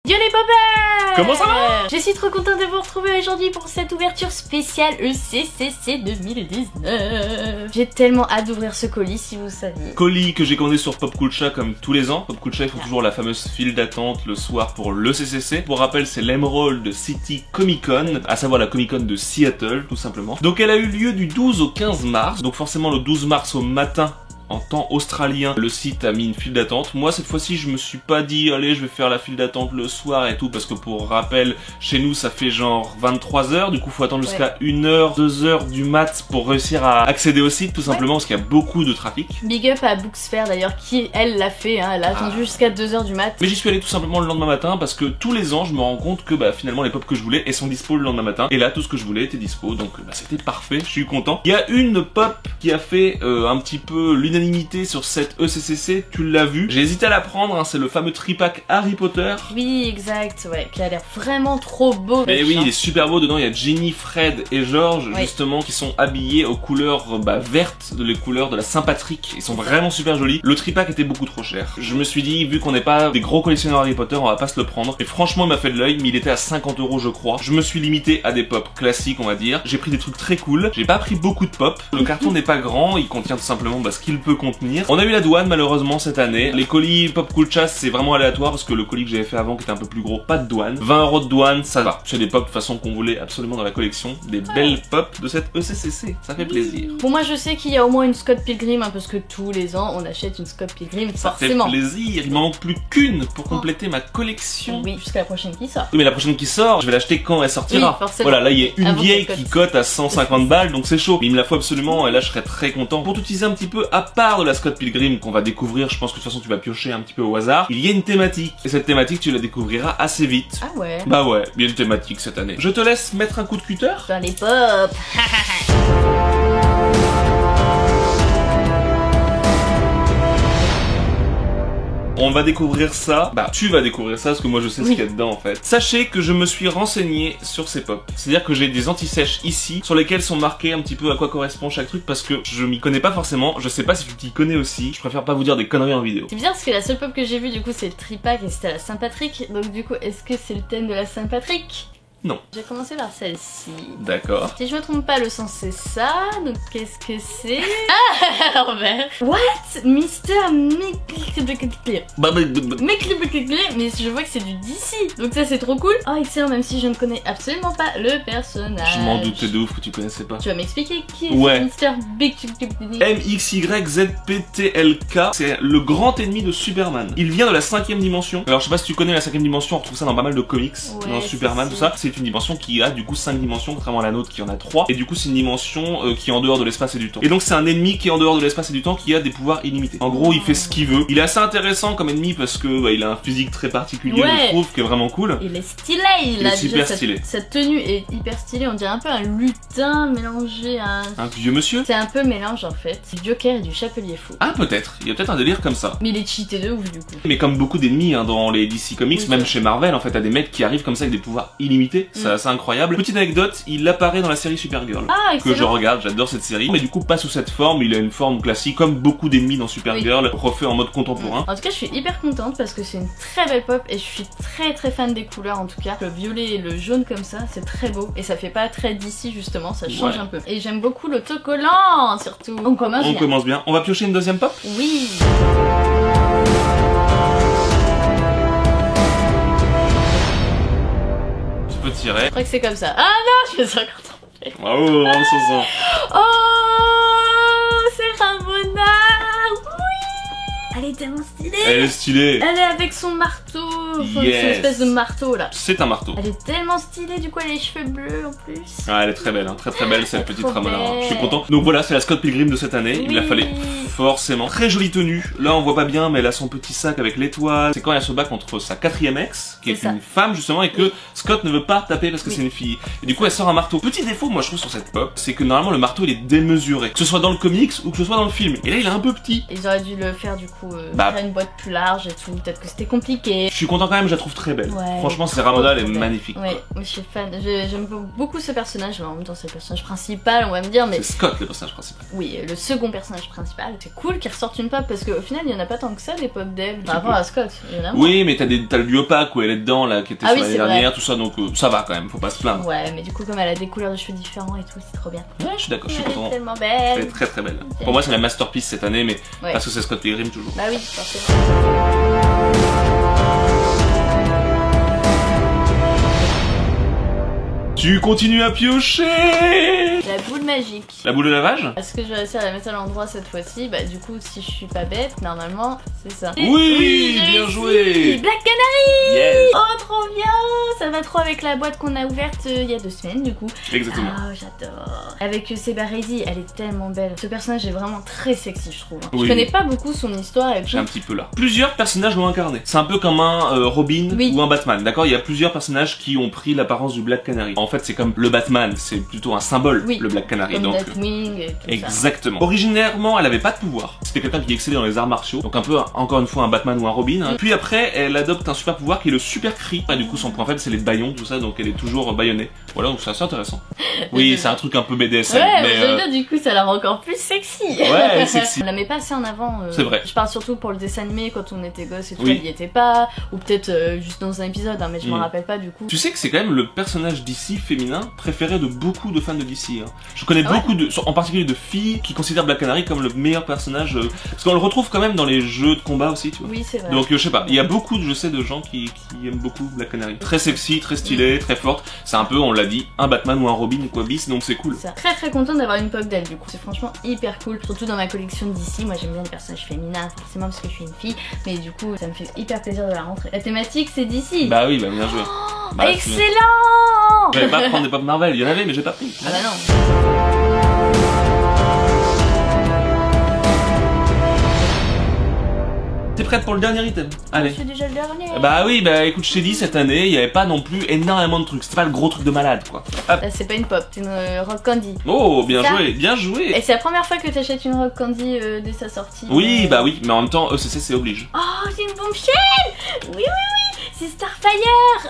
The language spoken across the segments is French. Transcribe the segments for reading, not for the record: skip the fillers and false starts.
Yo les poppers! Comment ça va? Je suis trop contente de vous retrouver aujourd'hui pour cette ouverture spéciale ECCC 2019. J'ai tellement hâte d'ouvrir ce colis si vous saviez. Colis que j'ai commandé sur Popculture comme tous les ans. Popculture ils font toujours la fameuse file d'attente le soir pour l'ECCC. Pour rappel c'est l'Emerald City Comic Con, à savoir la Comic Con de Seattle tout simplement. Donc elle a eu lieu du 12 au 15 mars, donc forcément le 12 mars au matin. En temps australien, le site a mis une file d'attente. Moi, cette fois-ci, je me suis pas dit, allez, je vais faire la file d'attente le soir et tout, parce que pour rappel, chez nous, ça fait genre 23 h, du coup, faut attendre jusqu'à 1 h, 2 h du mat pour réussir à accéder au site, tout simplement, parce qu'il y a beaucoup de trafic. Big up à Booksphere d'ailleurs, qui, elle, l'a fait, hein, elle a attendu jusqu'à 2 h du mat. Mais j'y suis allé tout simplement le lendemain matin, parce que tous les ans, je me rends compte que, finalement, les pop que je voulais, elles sont dispo le lendemain matin, et là, tout ce que je voulais était dispo, donc, c'était parfait, je suis content. Il y a une pop qui a fait un petit peu l'unanimité sur cette ECCC, tu l'as vu. J'ai hésité à la prendre, hein, c'est le fameux tripack Harry Potter. Oui, exact, ouais, qui a l'air vraiment trop beau. Et oui, il est super beau, dedans il y a Ginny, Fred et George, justement, qui sont habillés aux couleurs vertes, les couleurs de la Saint-Patrick. Ils sont vraiment super jolis. Le tripack était beaucoup trop cher. Je me suis dit, vu qu'on n'est pas des gros collectionneurs Harry Potter, on va pas se le prendre. Et franchement, il m'a fait de l'œil, mais il était à 50 € je crois. Je me suis limité à des pop classiques, on va dire. J'ai pris des trucs très cool. J'ai pas pris beaucoup de pop. Le carton n'est pas grand, il contient tout simplement ce qu'il peut contenir. On a eu la douane malheureusement cette année. Les colis Popculture c'est vraiment aléatoire parce que le colis que j'avais fait avant qui était un peu plus gros, pas de douane. 20 € de douane, ça va. C'est des pop de toute façon qu'on voulait absolument dans la collection. Des belles pop de cette ECCC, ça fait plaisir. Bon, moi je sais qu'il y a au moins une Scott Pilgrim, hein, parce que tous les ans on achète une Scott Pilgrim, forcément. Ça fait plaisir, il m'en manque plus qu'une pour compléter ma collection. Oui, jusqu'à la prochaine qui sort. Oui, mais la prochaine qui sort, je vais l'acheter quand elle sortira. Oui, forcément. Voilà, là il y a une avant vieille qui cote à 150 balles, donc c'est chaud. Mais il me la faut absolument et là je serais très content. Pour t'utiliser un petit peu à part de la Scott Pilgrim qu'on va découvrir, je pense que de toute façon tu vas piocher un petit peu au hasard. Il y a une thématique et cette thématique tu la découvriras assez vite. Ah ouais. Bah ouais, il y a une thématique cette année. Je te laisse mettre un coup de cutter. Dans les pop. On va découvrir ça. Tu vas découvrir ça parce que moi je sais ce qu'il y a dedans en fait. Sachez que je me suis renseigné sur ces pop. C'est-à-dire que j'ai des anti-sèches ici sur lesquels sont marqués un petit peu à quoi correspond chaque truc parce que je m'y connais pas forcément. Je sais pas si tu t'y connais aussi. Je préfère pas vous dire des conneries en vidéo. C'est bizarre parce que la seule pop que j'ai vue du coup c'est le tripack et c'était à la Saint-Patrick. Donc du coup est-ce que c'est le thème de la Saint-Patrick? Non. J'ai commencé par celle-ci. D'accord. Si je me trompe pas, le sens c'est ça. Donc qu'est-ce que c'est? Ah, à l'envers. What? Mister Micklebeckley. Mais je vois que c'est du DC. Donc ça c'est trop cool. Oh excellent, même si je ne connais absolument pas le personnage. Je m'en doutais de ouf que tu connaissais pas. Tu vas m'expliquer qui est Mister Micklebeckley? MXYZPTLK, c'est le grand ennemi de Superman. Il vient de la 5ème dimension. Alors je sais pas si tu connais la 5ème dimension, on retrouve ça dans pas mal de comics, dans Superman, tout ça. C'est une dimension qui a du coup 5 dimensions, contrairement à la nôtre qui en a 3. Et du coup c'est une dimension qui est en dehors de l'espace et du temps. Et donc c'est un ennemi qui est en dehors de l'espace et du temps qui a des pouvoirs illimités. En gros il fait ce qu'il veut. Il est assez intéressant comme ennemi parce que il a un physique très particulier, je trouve, qui est vraiment cool. Il est stylé, il est super stylé. Sa tenue est hyper stylée, on dirait un peu un lutin mélangé à un vieux monsieur. C'est un peu mélange en fait, du Joker et du Chapelier Fou. Ah peut-être, il y a peut-être un délire comme ça. Mais il est cheaté de ouf du coup. Mais comme beaucoup d'ennemis hein, dans les DC Comics, oui, même chez Marvel, en fait, t'as des mecs qui arrivent comme ça avec des pouvoirs illimités. C'est assez incroyable. Petite anecdote, il apparaît dans la série Supergirl. Ah, que je regarde, j'adore cette série. Mais du coup, pas sous cette forme, il a une forme classique, comme beaucoup d'ennemis dans Supergirl, refait en mode contemporain. En tout cas, je suis hyper contente parce que c'est une très belle pop et je suis très fan des couleurs en tout cas. Le violet et le jaune comme ça, c'est très beau. Et ça fait pas très d'ici justement, ça change un peu. Et j'aime beaucoup l'autocollant surtout. On commence bien. On va piocher une deuxième pop? Oui. Tirer. Je crois que c'est comme ça. Ah non, je me suis encore trompée. Waouh, oh, c'est Ramona. Oui. Elle est tellement stylée. Elle est stylée. Elle est avec son marteau. Son espèce de marteau là. C'est un marteau. Elle est tellement stylée, du coup elle a les cheveux bleus en plus. Ah, elle est très belle, hein. Très belle cette petite Ramona. Je suis content. Donc voilà, c'est la Scott Pilgrim de cette année. Il la fallait forcément. Très jolie tenue. Là on voit pas bien, mais elle a son petit sac avec l'étoile. C'est quand elle se bat contre sa 4ème ex, qui est une femme justement, et que Scott ne veut pas taper parce que c'est une fille. Et du coup elle sort un marteau. Petit défaut moi je trouve sur cette pop, c'est que normalement le marteau il est démesuré. Que ce soit dans le comics ou que ce soit dans le film. Et là il est un peu petit. Ils auraient dû le faire du coup coup faire une boîte plus large et tout. Peut-être que c'était compliqué. Je suis content quand même, je la trouve très belle. Ouais, franchement, c'est Ramonda, elle est magnifique. Ouais, moi je suis fan. J'aime beaucoup ce personnage. En même temps, c'est le personnage principal, on va me dire. Mais c'est Scott le personnage principal. Oui, le second personnage principal. C'est cool qu'il ressorte une pop parce qu'au final, il y en a pas tant que ça des pop d'elle. Par rapport à Scott, il y en a moins. Oui, mais t'as le biopack où elle est dedans là, qui était sur l'année dernière, tout ça, donc ça va quand même, faut pas se plaindre. Ouais, mais du coup, comme elle a des couleurs de cheveux différents et tout, c'est trop bien. Ouais, je suis d'accord, je suis content. Elle est tellement belle. Elle est très très belle. Pour moi, c'est la masterpiece cette année, mais parce que c'est Scott Pilgrim toujours. Bah oui, forcément. Tu continues à piocher. La boule magique. La boule de lavage? Est-ce que je vais réussir à la mettre à l'endroit cette fois-ci? Bah du coup, si je suis pas bête, normalement, c'est ça. Oui, bien joué. Black Canary. Yes. Oh, trop bien. Ça va trop avec la boîte qu'on a ouverte il y a 2 semaines du coup. Exactement. Oh, j'adore. Avec Seba Rezy, elle est tellement belle. Ce personnage est vraiment très sexy, je trouve. Oui. Je connais pas beaucoup son histoire et tout. J'ai un petit peu là. Plusieurs personnages l'ont incarné. C'est un peu comme un Robin ou un Batman, d'accord? Il y a plusieurs personnages qui ont pris l'apparence du Black Canary. En fait, c'est comme le Batman, c'est plutôt un symbole, le Black Canary. Comme donc Nightwing et tout exactement. Ça. Originairement, elle avait pas de pouvoir. C'était quelqu'un qui excellait dans les arts martiaux, donc un peu encore une fois un Batman ou un Robin. Hein. Puis après, elle adopte un super pouvoir qui est le super cri. Et du coup, son point faible, c'est les baillons, tout ça, donc elle est toujours baillonnée. Voilà, donc c'est assez intéressant. Oui, c'est un truc un peu BDSM. Ouais, mais j'aime bien, du coup, ça la rend encore plus sexy. Ouais, sexy. On la met pas assez en avant. C'est vrai. Je parle surtout pour le dessin animé quand on était gosse et tout, elle y était pas. Ou peut-être juste dans un épisode, hein, mais je m'en rappelle pas du coup. Tu sais que c'est quand même le personnage d'ici féminin préféré de beaucoup de fans de DC. Hein. Je connais beaucoup de, en particulier de filles qui considèrent Black Canary comme le meilleur personnage. Parce qu'on le retrouve quand même dans les jeux de combat aussi, tu vois. Oui, c'est vrai. Donc je sais pas, il y a beaucoup, je sais, de gens qui aiment beaucoup Black Canary. Très sexy, très stylé, très forte. C'est un peu, on l'a dit, un Batman ou un Robin ou quoi bis, donc c'est cool. Très très contente d'avoir une pop d'elle du coup. C'est franchement hyper cool. Surtout dans ma collection DC, moi j'aime bien les personnages féminins, forcément parce que je suis une fille. Mais du coup, ça me fait hyper plaisir de la rentrer. La thématique c'est DC. Bah oui, bah bien joué. Oh, bah, excellent. J'allais pas prendre des pop Marvel, il y en avait mais j'ai pas pris. Ah bah non. T'es prête pour le dernier item? Allez. C'est déjà le dernier. Bah oui, bah écoute, je t'ai dit, cette année, il y avait pas non plus énormément de trucs. C'était pas le gros truc de malade, quoi. C'est pas une pop, c'est une rock candy. Oh, bien joué, bien joué. Et c'est la première fois que t'achètes une rock candy dès sa sortie. Oui, bah oui, mais en même temps, ECC, c'est oblige. Oh, c'est une bombshell. Oui, oui, oui. C'est Starfire.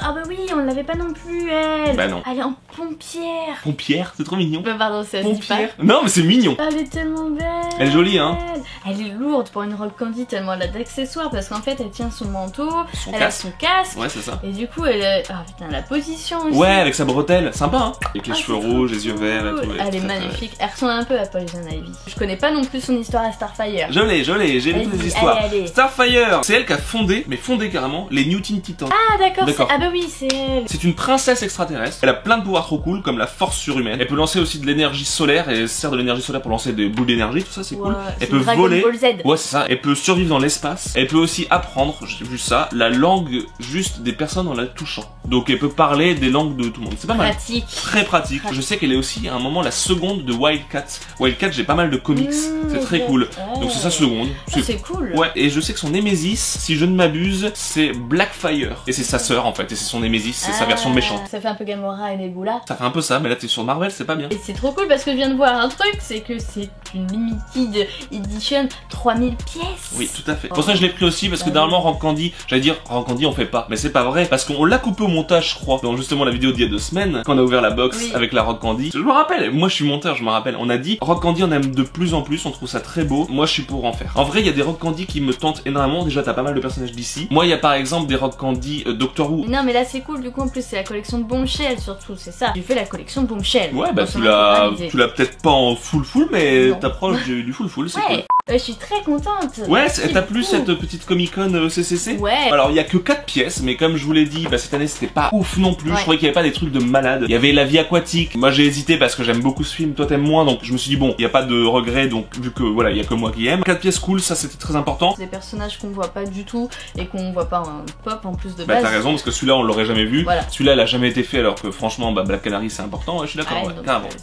Ah bah oui, on l'avait pas non plus, elle. Bah non. Elle est en pompière. Pompière, c'est trop mignon. Bah pardon, ça se dit pas. Non, mais c'est mignon. Elle est tellement belle. Elle est jolie, hein. Elle est lourde pour une rock candy tellement elle a d'accessoires parce qu'en fait elle tient son manteau, elle a son casque. Ouais, c'est ça. Et du coup elle a... Ah putain, la position aussi. Ouais, avec sa bretelle, sympa hein. Avec les cheveux rouges, les yeux verts et tout. Elle est magnifique. Elle ressemble un peu à Poison Ivy. Je connais pas non plus son histoire à Starfire. Je l'ai, j'ai lu toutes les histoires. Allez. Starfire, c'est elle qui a fondé, mais fondé carrément, les New Teen Titans. Ah d'accord. Ah bah oui, c'est elle. C'est une princesse extraterrestre. Elle a plein de pouvoirs trop cool, comme la force surhumaine. Elle peut lancer aussi de l'énergie solaire et sert de l'énergie solaire pour lancer des boules d'énergie, tout ça c'est cool. Elle peut voler. Ball Z. Ouais, c'est ça. Elle peut survivre dans l'espace. Elle peut aussi apprendre, j'ai vu ça, la langue juste des personnes en la touchant. Donc elle peut parler des langues de tout le monde. C'est pas mal. Pratique. Très pratique. Je sais qu'elle est aussi à un moment la seconde de Wildcat. Wildcat, j'ai pas mal de comics. C'est très cool. Donc c'est sa seconde. C'est cool. Ouais, et je sais que son Némésis, si je ne m'abuse, c'est Blackfire. Et c'est sa sœur en fait. Et c'est son Némésis, c'est sa version méchante. Ça fait un peu Gamora et Nebula. Ça fait un peu ça, mais là t'es sur Marvel, c'est pas bien. Et c'est trop cool parce que je viens de voir un truc, c'est que c'est une limited edition 3000 pièces. Oui, tout à fait. Pour ça je l'ai pris aussi parce que normalement Rock Candy, j'allais dire Rock Candy on fait pas, mais c'est pas vrai parce qu'on l'a coupé au montage, je crois. Dans justement la vidéo d'il y a 2 semaines, quand on a ouvert la box avec la Rock Candy. Je me rappelle, moi je suis monteur, je me rappelle. On a dit Rock Candy on aime de plus en plus, on trouve ça très beau. Moi je suis pour en faire. En vrai, il y a des Rock Candy qui me tentent énormément. Déjà t'as pas mal de personnages d'ici. Moi il y a par exemple des Rock Candy Doctor Who. Non mais là c'est cool, du coup en plus c'est la collection de Bombshell surtout, c'est ça. J'ai fait la collection de Bombshell. Ouais, bah tu l'as peut-être pas en full mais t'approches du full, c'est cool. Je suis très contente. Ouais, t'as plu cette petite Comic-Con CCC? Ouais. Alors il y a que 4 pièces, mais comme je vous l'ai dit, bah, cette année c'était pas ouf non plus. Je croyais qu'il y avait pas des trucs de malade. Il y avait La Vie Aquatique. Moi j'ai hésité parce que j'aime beaucoup ce film, toi t'aimes moins, donc je me suis dit bon, il y a pas de regret, donc vu que voilà, il y a que moi qui aime. 4 pièces cool, ça c'était très important. Des personnages qu'on voit pas du tout et qu'on voit pas en pop en plus de base. Bah t'as raison parce que celui-là on l'aurait jamais vu. Voilà. Celui-là il a jamais été fait alors que franchement bah Black Canary c'est important. Ouais, je suis d'accord.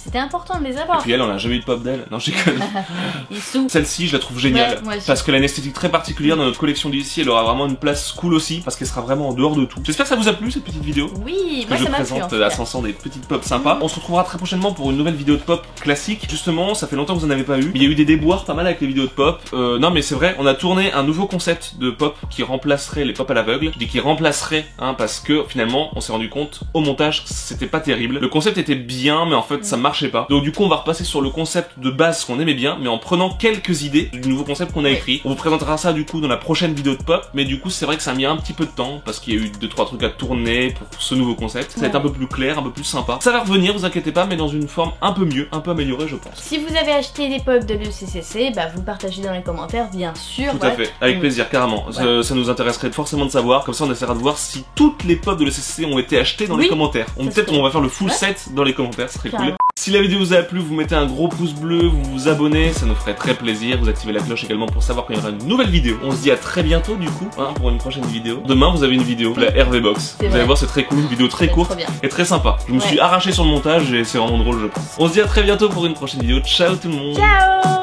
C'était important de les avoir. Et puis elle, on a jamais eu de pop d'elle. Non, j'ai connu. Celle-ci, je la trouve géniale. Ouais, parce qu'elle a une esthétique très particulière dans notre collection d'ici. Elle aura vraiment une place cool aussi parce qu'elle sera vraiment en dehors de tout. J'espère que ça vous a plu cette petite vidéo. Oui, que moi je ça m'a plu. présente à 500 des petites pop sympas. On se retrouvera très prochainement pour une nouvelle vidéo de pop classique. Justement, ça fait longtemps que vous en avez pas eu. Il y a eu des déboires pas mal avec les vidéos de pop. Non mais c'est vrai, on a tourné un nouveau concept de pop qui remplacerait les pop à l'aveugle. Je dis qui remplacerait, hein, parce que finalement, on s'est rendu compte au montage que c'était pas terrible. Le concept était bien, mais en fait, ça marchait pas. Donc du coup, on va repasser sur le concept de base qu'on aimait bien, mais en prenant quelques idées du nouveau concept qu'on a écrit. On vous présentera ça du coup dans la prochaine vidéo de pop, mais du coup, c'est vrai que ça a mis un petit peu de temps parce qu'il y a eu 2-3 trucs à tourner pour ce nouveau concept. Ça va être un peu plus clair, un peu plus sympa. Ça va revenir, vous inquiétez pas, mais dans une forme un peu mieux, un peu améliorée, je pense. Si vous avez acheté des pop de l'ECCC, bah vous partagez dans les commentaires, bien sûr. Tout à fait, avec plaisir, carrément. Ça nous intéresserait forcément de savoir, comme ça on essaiera de voir si toutes les pop de l'ECCC ont été achetées dans les commentaires. Peut-être on va faire le full set dans les commentaires, ce serait cool. Si la vidéo vous a plu, vous mettez un gros pouce bleu, vous vous abonnez, ça nous ferait très plaisir. Vous activez la cloche également pour savoir quand il y aura une nouvelle vidéo. On se dit à très bientôt du coup, hein, pour une prochaine vidéo. Demain vous avez une vidéo, la RV Box. Vous allez voir, c'est très cool, une vidéo très courte et très sympa. Je me suis arraché sur le montage et c'est vraiment drôle, je pense. On se dit à très bientôt pour une prochaine vidéo. Ciao tout le monde. Ciao.